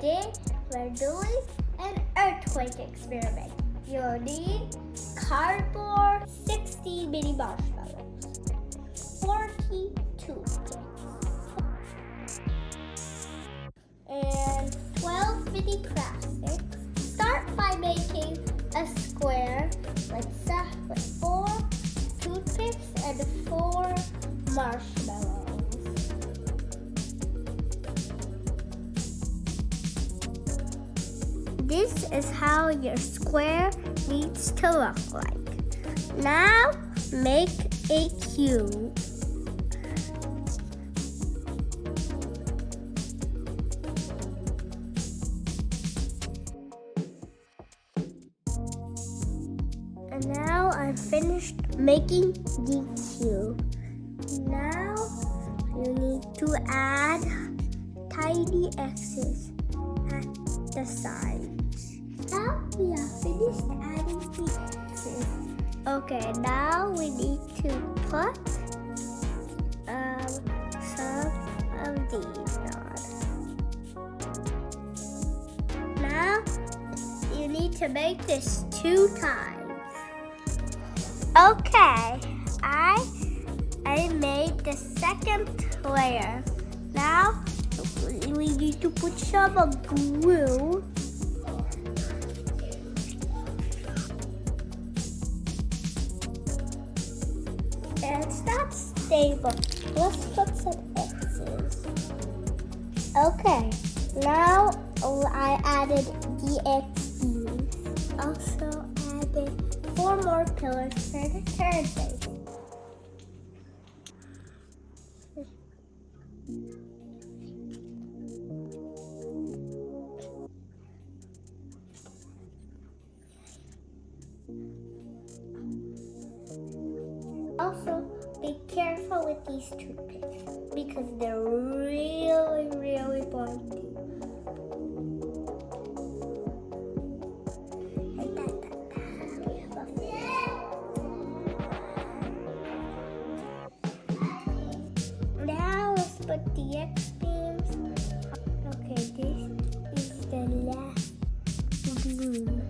Today we're doing an earthquake experiment. You'll need cardboard, 60 mini marshmallows, 40 toothpicks, and 12 mini craft sticks. Start by making a square with 4 toothpicks and 4 marshmallows. This is how your square needs to look like. Now make a cube. And now I'm finished making the cube. Now you need to add tiny X's at the sides. Now we are finished adding the X's. Okay, now we need to put some of these on. Now you need to make this 2 times. Okay, I made the second layer. Now we need to put some glue. And it's not stable. Let's put some X's. Okay, now I added the X's. Also added 4 more pillars for the third base. Also, be careful with these toothpicks because they're really pointy. Now let's put the X-beams. Okay, this is the last glue.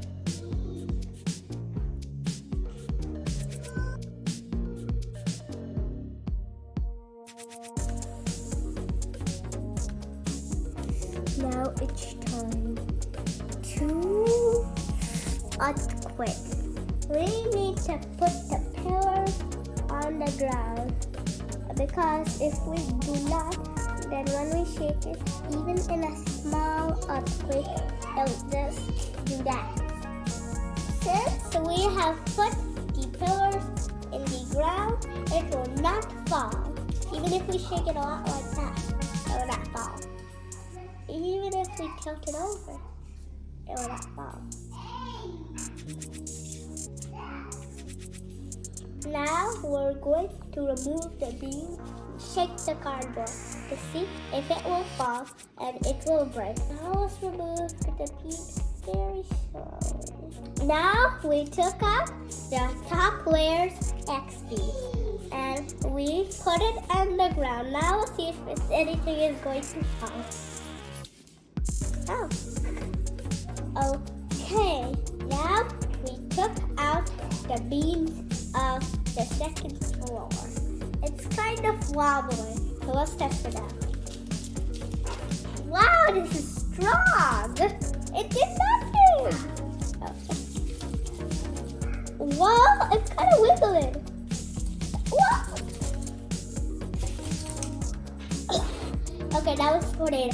Now it's time to earthquake. We need to put the pillars on the ground because if we do not, then when we shake it, even in a small earthquake, it will just do that. Since we have put the pillars in the ground, it will not fall. Even if we shake it a lot like that, it will not fall. Even if we tilt it over, it will not fall. Now we're going to remove the beam, shake the cardboard to see if it will fall and it will break. Now let's remove the beam very slowly. Now we took out the top layer's X-beam and we put it on the ground. Now let's see if anything is going to fall. Oh. Okay, now we took out the beams of the second floor. It's kind of wobbly, so let's test it out. Wow, this is strong! It did nothing! Wow, it's kind of wiggling. Wow! Okay, now let's put it.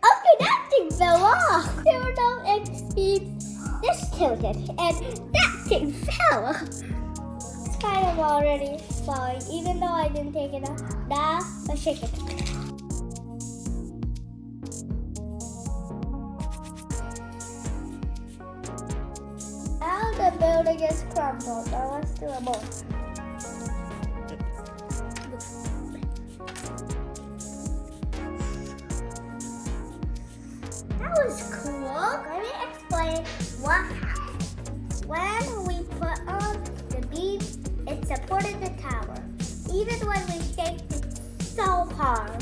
Okay, that thing fell off. There were no X-beams. This tilted, and that thing fell. It's kind of already falling, even though I didn't take it out. Now, let's shake it. Now the building is crumbled. Now let's do a more. That was cool. Let me explain what happened. When we put on the beam, it supported the tower. Even when we shaked it so hard, palm,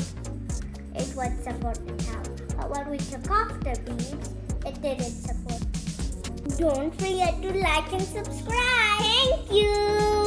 it would support the tower. But when we took off the beads, it didn't support. Don't forget to like and subscribe. Thank you.